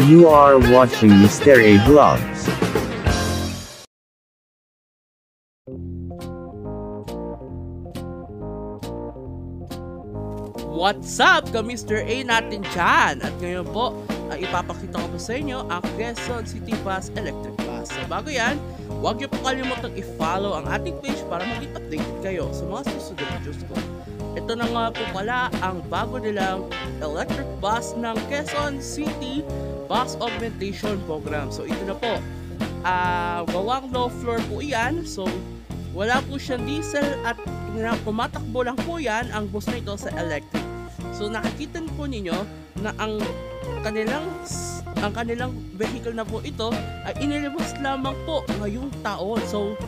You are watching Mr. A Vlogs. What's up, ka-Mr. A natin dyan? At ngayon po, ay ipapakita ko po sa inyo ang Quezon City Bus Electric Bus. So bago yan, huwag niyo po kalimutang i-follow ang ating page para maging updated kayo sa mga susunod na videos ko. Ito na nga po pala ang bago nilang electric bus ng Quezon City Bus Augmentation Program. So ito na po, gawang low floor po yan. So wala po siyang diesel at pumatakbo lang po yan ang bus na ito sa electric. So nakikita po ninyo na ang kanilang vehicle na po ito ay inilabas lamang po ngayong taon. So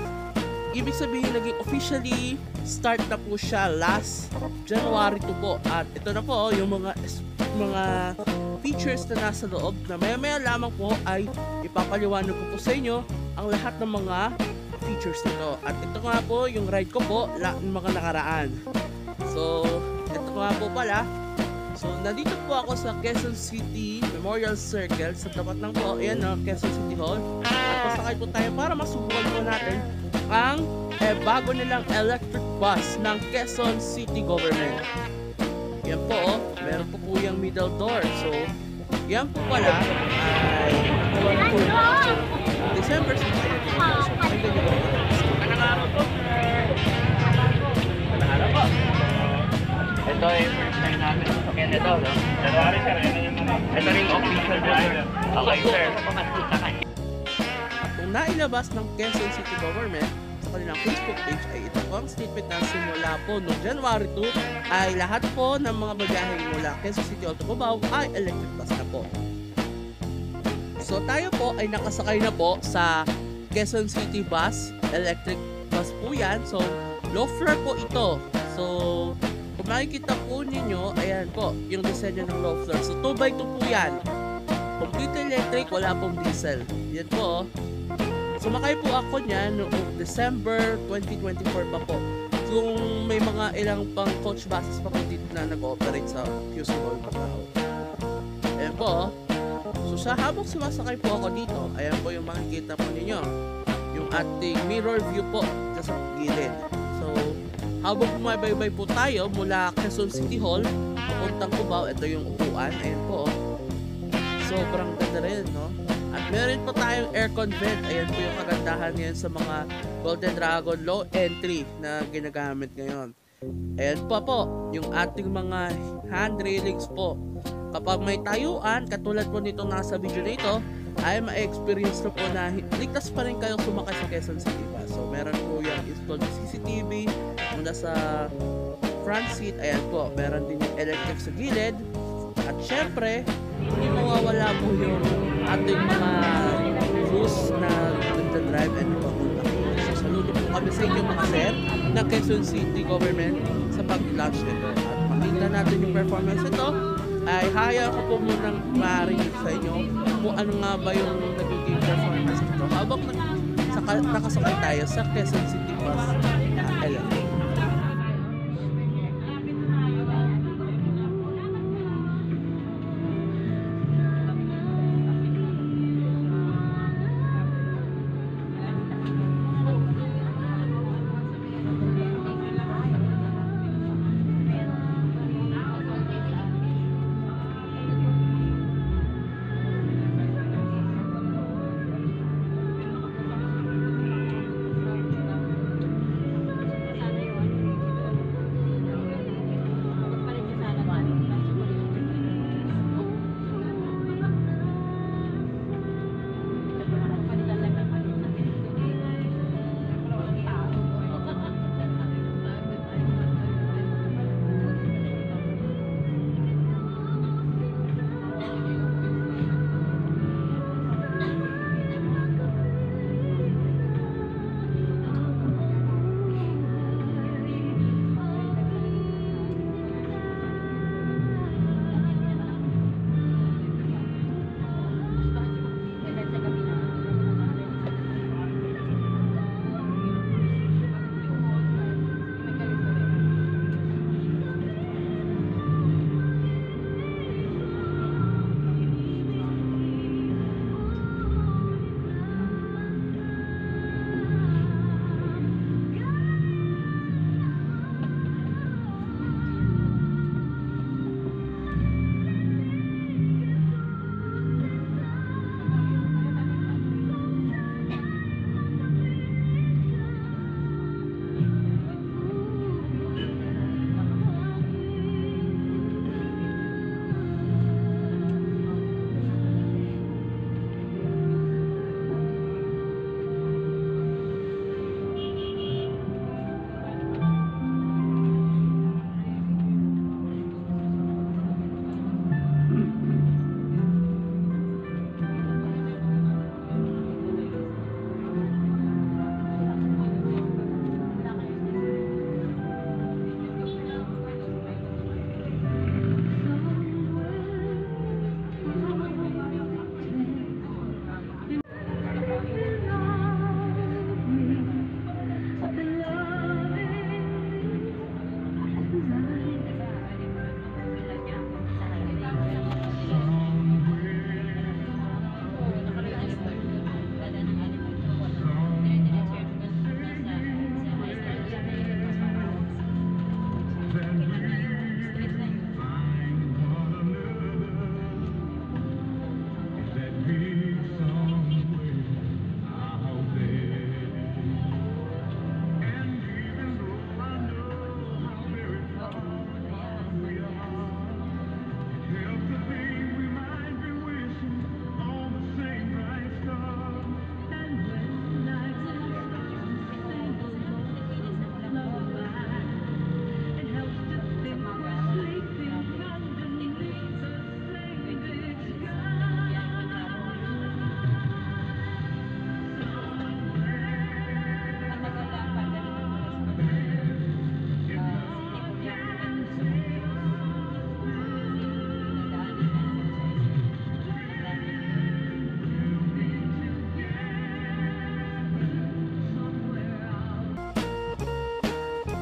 ibig sabihin naging officially start na po siya last January 2 po. At ito na po yung mga features na nasa loob na maya lamang po ay ipapaliwanag ko po sa inyo ang lahat ng mga features nito. At ito nga po yung ride ko po ng mga nakaraan. So ito nga po pala. So nandito po ako sa Quezon City Memorial Circle sa tapat lang po, ayan no, Quezon City Hall. At pasakay po tayo para masubukan po natin ang bago nilang electric bus ng Quezon City Government. Yan po oh, meron po yung middle door. So yan po pala ay December 6. Ito yung first time namin. Okay, ito, no? January, sir. Ito rin official driver. Okay, sir. At kung nailabas ng Quezon City Government sa kanilang Facebook page ay ito po ang statement na simula po noong January 2 ay lahat po ng mga bagaheng mula Quezon City Alto Cubao ay electric bus na po. So tayo po ay nakasakay na po sa Quezon City Bus Electric Bus po yan. So low floor po ito. So kung makikita po ninyo, ayan po yung disenyo ng low floor. So 2x2 po yan. Complete electric, wala pong diesel. Yan po. Sumakay po ako niyan noong December 2024 pa po. Kung may mga ilang pang coach buses pa po dito na nag-ooperate sa QC Hall Macau. Ayan po. So sa habang sumasakay po ako dito, ayan po yung makikita po ninyo. Yung ating mirror view po sa gilid. So habang bumabaybay po tayo mula Quezon City Hall papuntang Cubao, ito yung upuan, ayan po. Sobrang ganda rin, no? At meron po tayong aircon vent. Ayan po yung kagandahan ngayon sa mga Golden Dragon low entry na ginagamit ngayon. Ayan po yung ating mga hand railings po. Kapag may tayuan, katulad po nitong nasa video na ito, ay ma-experience na po na ligtas pa rin kayo sumakay sa Quezon City Bus. So meron po yung installed CCTV mula sa front seat. Ayan po, meron din yung electric sa gilid. At syempre, hindi mawawala po yung ating mga rules na nagdadrive and papunta. So saludo po kami sa inyo mga sir ng Quezon City Government sa pag-launch nito. At makita natin yung performance nito, ay haya ko po munang marinig sa inyo kung ano nga ba yung nagiging performance nito habang nakasakay tayo sa Quezon City Bus Electric.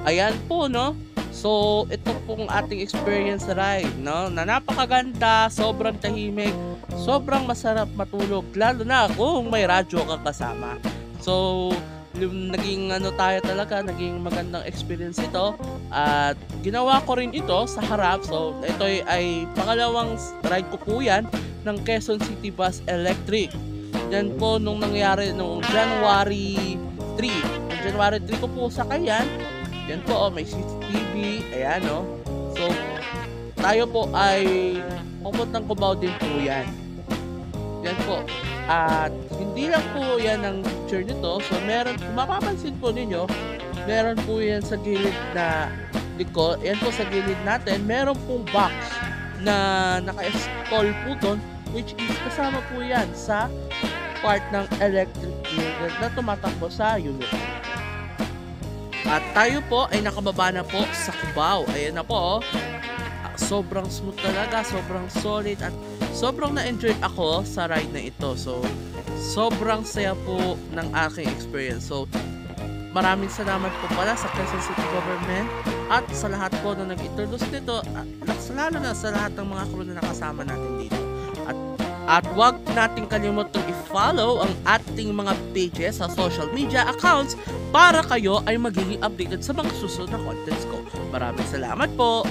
Ayan po, no? So, ito pong ating experience ride, no? Na napakaganda, sobrang tahimik, sobrang masarap matulog, lalo na kung may radyo kang kasama. So, naging tayo talaga, naging magandang experience ito. At ginawa ko rin ito sa harap. So, ito ay pangalawang ride ko po yan ng Quezon City Bus Electric. Yan po nung nangyari noong January 3. Noong January 3 ko po sakay yan. Yan po, may CCTV. Ayan, no? So, tayo po ay pupuntang Cubao din po yan. Yan po. At hindi lang po yan ang picture nito. So, meron, kung mapapansin po ninyo, meron po yan sa gilid na likod. Yan po sa gilid natin. Meron pong box na naka-install po doon, which is kasama po yan sa part ng electric unit na tumatakbo sa unit. At tayo po ay nakababa na po sa Cubao. Ayan na po. Sobrang smooth talaga, sobrang solid, at sobrang na-enjoy ako sa ride na ito. So, sobrang saya po ng aking experience. So, maraming salamat po pala sa Quezon City Government at sa lahat po na nag-introduce nito, at lalo na sa lahat ng mga crew na nakasama natin dito. At wag nating kalimutang i-follow ang ating mga pages sa social media accounts para kayo ay magiging updated sa mga susunod na contents ko. Maraming salamat po!